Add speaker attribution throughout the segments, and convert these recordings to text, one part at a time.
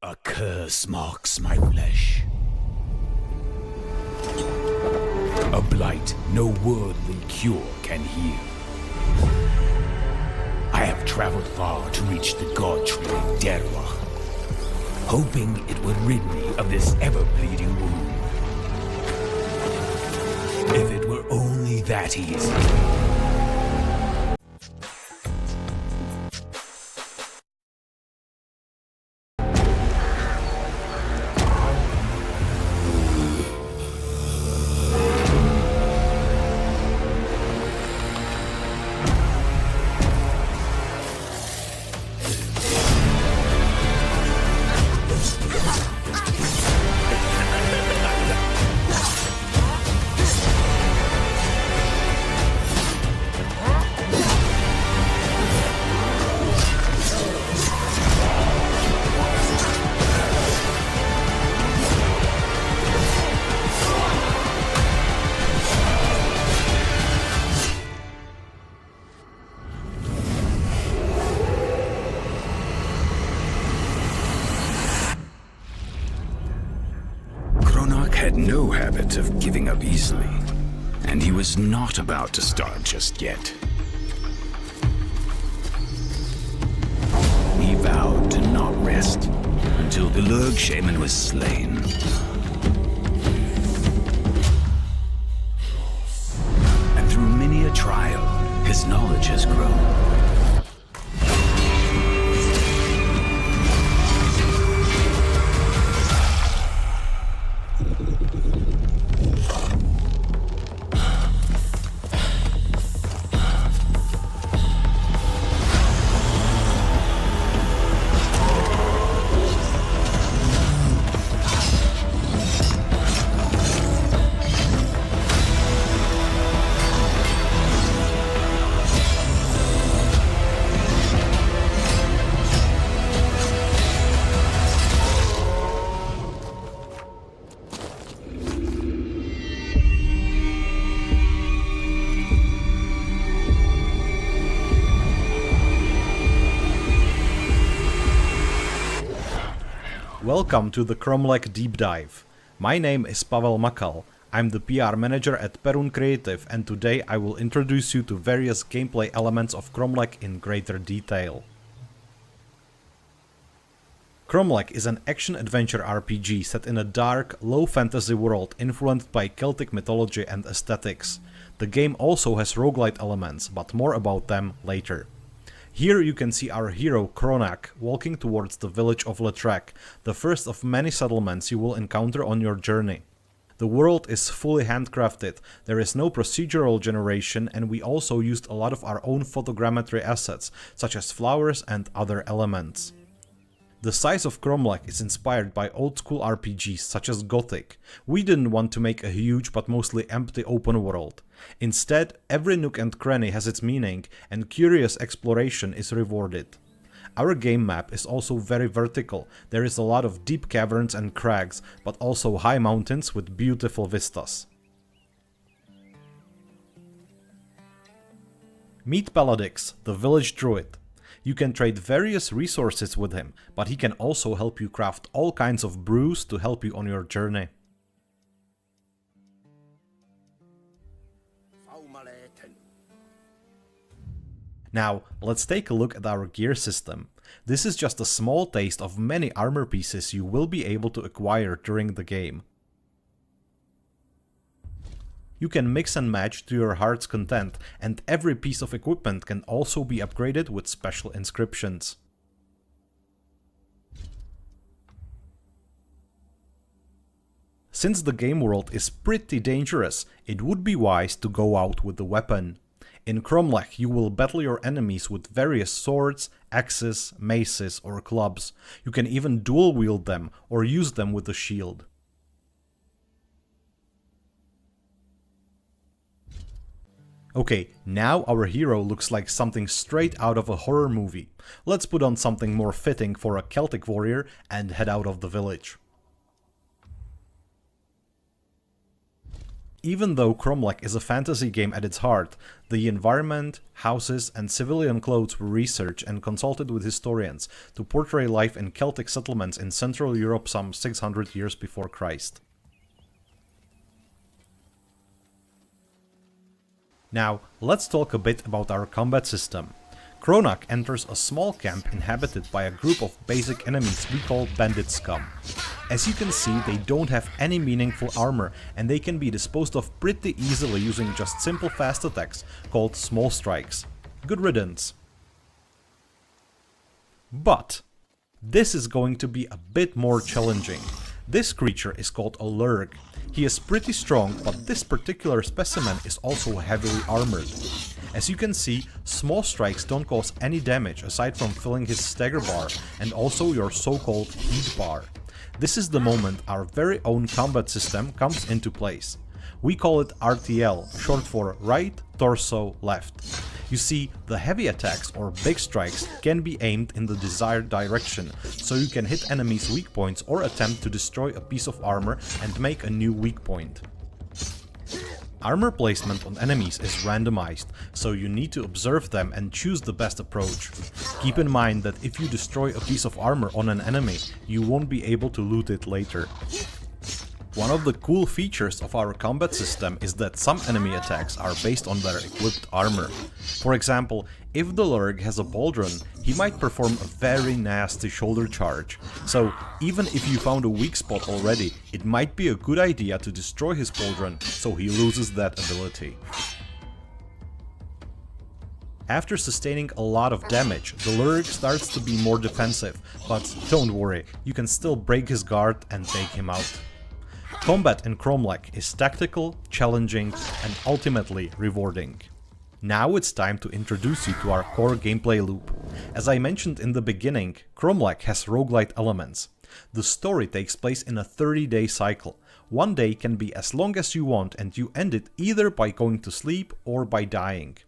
Speaker 1: A curse marks my flesh. A blight no worldly cure can heal. I have traveled far to reach the god tree Derwach, hoping it would rid me of this ever-bleeding wound. If it were only that easy. Had no habit of giving up easily, and he was not about to start just yet. He vowed to not rest until the Lurg shaman was slain. And through many a trial, his knowledge has grown.
Speaker 2: Welcome to the Kromlech Deep Dive. My name is Pavel Makal. I'm the PR manager at Perun Creative, and today I will introduce you to various gameplay elements of Kromlech in greater detail. Kromlech is an action-adventure RPG set in a dark, low-fantasy world influenced by Celtic mythology and aesthetics. The game also has roguelite elements, but more about them later. Here you can see our hero Kromlech walking towards the village of Letrek, the first of many settlements you will encounter on your journey. The world is fully handcrafted, there is no procedural generation, and we also used a lot of our own photogrammetry assets, such as flowers and other elements. The size of Kromlech is inspired by old-school RPGs such as Gothic. We didn't want to make a huge but mostly empty open world. Instead, every nook and cranny has its meaning, and curious exploration is rewarded. Our game map is also very vertical. There is a lot of deep caverns and crags, but also high mountains with beautiful vistas. Meet Paladix, the village druid. You can trade various resources with him, but he can also help you craft all kinds of brews to help you on your journey. Now, let's take a look at our gear system. This is just a small taste of many armor pieces you will be able to acquire during the game. You can mix and match to your heart's content, and every piece of equipment can also be upgraded with special inscriptions. Since the game world is pretty dangerous, it would be wise to go out with a weapon. In Kromlech you will battle your enemies with various swords, axes, maces or clubs. You can even dual wield them or use them with a shield. Okay, now our hero looks like something straight out of a horror movie. Let's put on something more fitting for a Celtic warrior and head out of the village. Even though Kromlech is a fantasy game at its heart, the environment, houses, and civilian clothes were researched and consulted with historians to portray life in Celtic settlements in Central Europe some 600 years before Christ. Now, let's talk a bit about our combat system. Kromlech enters a small camp inhabited by a group of basic enemies we call bandit scum. As you can see, they don't have any meaningful armor and they can be disposed of pretty easily using just simple fast attacks called small strikes. Good riddance. But this is going to be a bit more challenging. This creature is called a lurg. He is pretty strong, but this particular specimen is also heavily armored. As you can see, small strikes don't cause any damage aside from filling his stagger bar and also your so-called heat bar. This is the moment our very own combat system comes into place. We call it RTL, short for right, torso, left. You see, the heavy attacks or big strikes can be aimed in the desired direction, so you can hit enemies' weak points or attempt to destroy a piece of armor and make a new weak point. Armor placement on enemies is randomized, so you need to observe them and choose the best approach. Keep in mind that if you destroy a piece of armor on an enemy, you won't be able to loot it later. One of the cool features of our combat system is that some enemy attacks are based on their equipped armor. For example, if the lurg has a pauldron, he might perform a very nasty shoulder charge. So even if you found a weak spot already, it might be a good idea to destroy his pauldron so he loses that ability. After sustaining a lot of damage, the lurg starts to be more defensive, but don't worry, you can still break his guard and take him out. Combat in Kromlech is tactical, challenging, and ultimately rewarding. Now it's time to introduce you to our core gameplay loop. As I mentioned in the beginning, Kromlech has roguelite elements. The story takes place in a 30-day cycle. One day can be as long as you want and you end it either by going to sleep or by dying.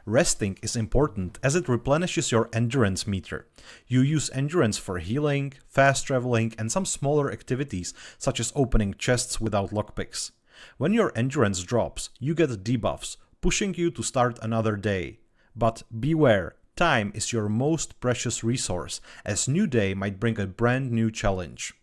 Speaker 2: Resting is important as it replenishes your endurance meter. You use endurance for healing, fast traveling, and some smaller activities such as opening chests without lockpicks. When your endurance drops, you get debuffs, pushing you to start another day. But beware, time is your most precious resource, as new day might bring a brand new challenge.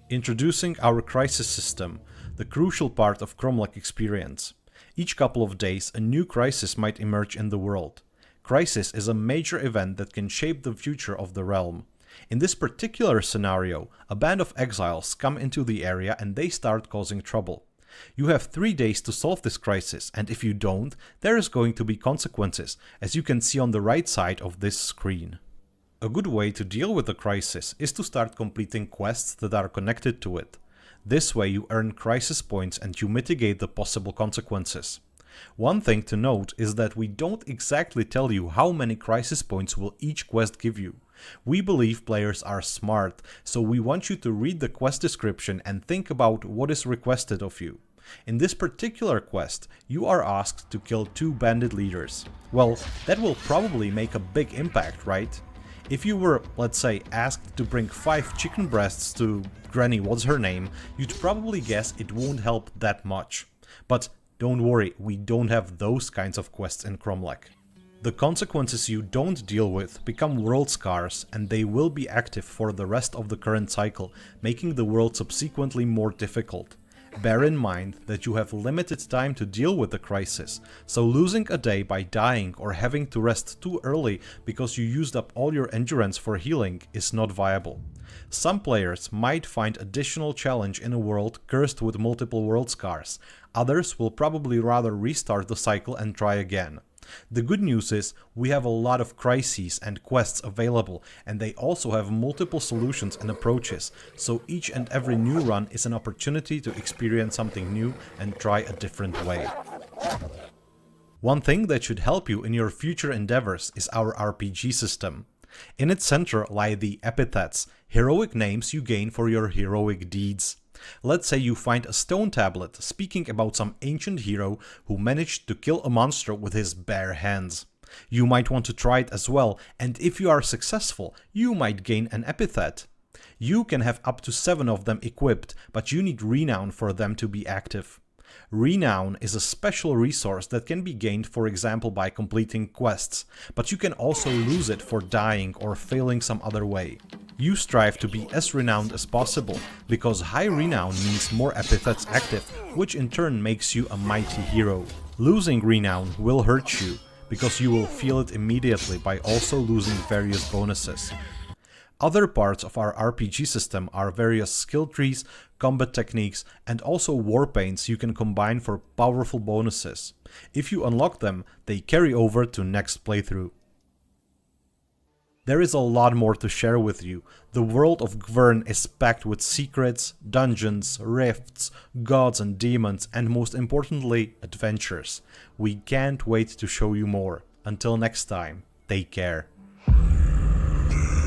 Speaker 2: Introducing our crisis system, the crucial part of Kromlech experience. Each couple of days, a new crisis might emerge in the world. Crisis is a major event that can shape the future of the realm. In this particular scenario, a band of exiles come into the area and they start causing trouble. You have 3 days to solve this crisis, and if you don't, there is going to be consequences, as you can see on the right side of this screen. A good way to deal with the crisis is to start completing quests that are connected to it. This way you earn crisis points and you mitigate the possible consequences. One thing to note is that we don't exactly tell you how many crisis points will each quest give you. We believe players are smart, so we want you to read the quest description and think about what is requested of you. In this particular quest, you are asked to kill 2 bandit leaders. Well, that will probably make a big impact, right? If you were, let's say, asked to bring 5 chicken breasts to Granny what's her name, you'd probably guess it won't help that much. But don't worry, we don't have those kinds of quests in Kromlech. The consequences you don't deal with become world scars, and they will be active for the rest of the current cycle, making the world subsequently more difficult. Bear in mind that you have limited time to deal with the crisis, so losing a day by dying or having to rest too early because you used up all your endurance for healing is not viable. Some players might find additional challenge in a world cursed with multiple world scars. Others will probably rather restart the cycle and try again. The good news is we have a lot of crises and quests available, and they also have multiple solutions and approaches, so each and every new run is an opportunity to experience something new and try a different way. One thing that should help you in your future endeavors is our RPG system. In its center lie the epithets, heroic names you gain for your heroic deeds. Let's say you find a stone tablet speaking about some ancient hero who managed to kill a monster with his bare hands. You might want to try it as well, and if you are successful, you might gain an epithet. You can have up to 7 of them equipped, but you need renown for them to be active. Renown is a special resource that can be gained, for example, by completing quests, but you can also lose it for dying or failing some other way. You strive to be as renowned as possible, because high renown means more epithets active, which in turn makes you a mighty hero. Losing renown will hurt you, because you will feel it immediately by also losing various bonuses. Other parts of our RPG system are various skill trees, combat techniques, and also war paints you can combine for powerful bonuses. If you unlock them, they carry over to next playthrough. There is a lot more to share with you. The world of Gwern is packed with secrets, dungeons, rifts, gods and demons, and most importantly, adventures. We can't wait to show you more. Until next time, take care.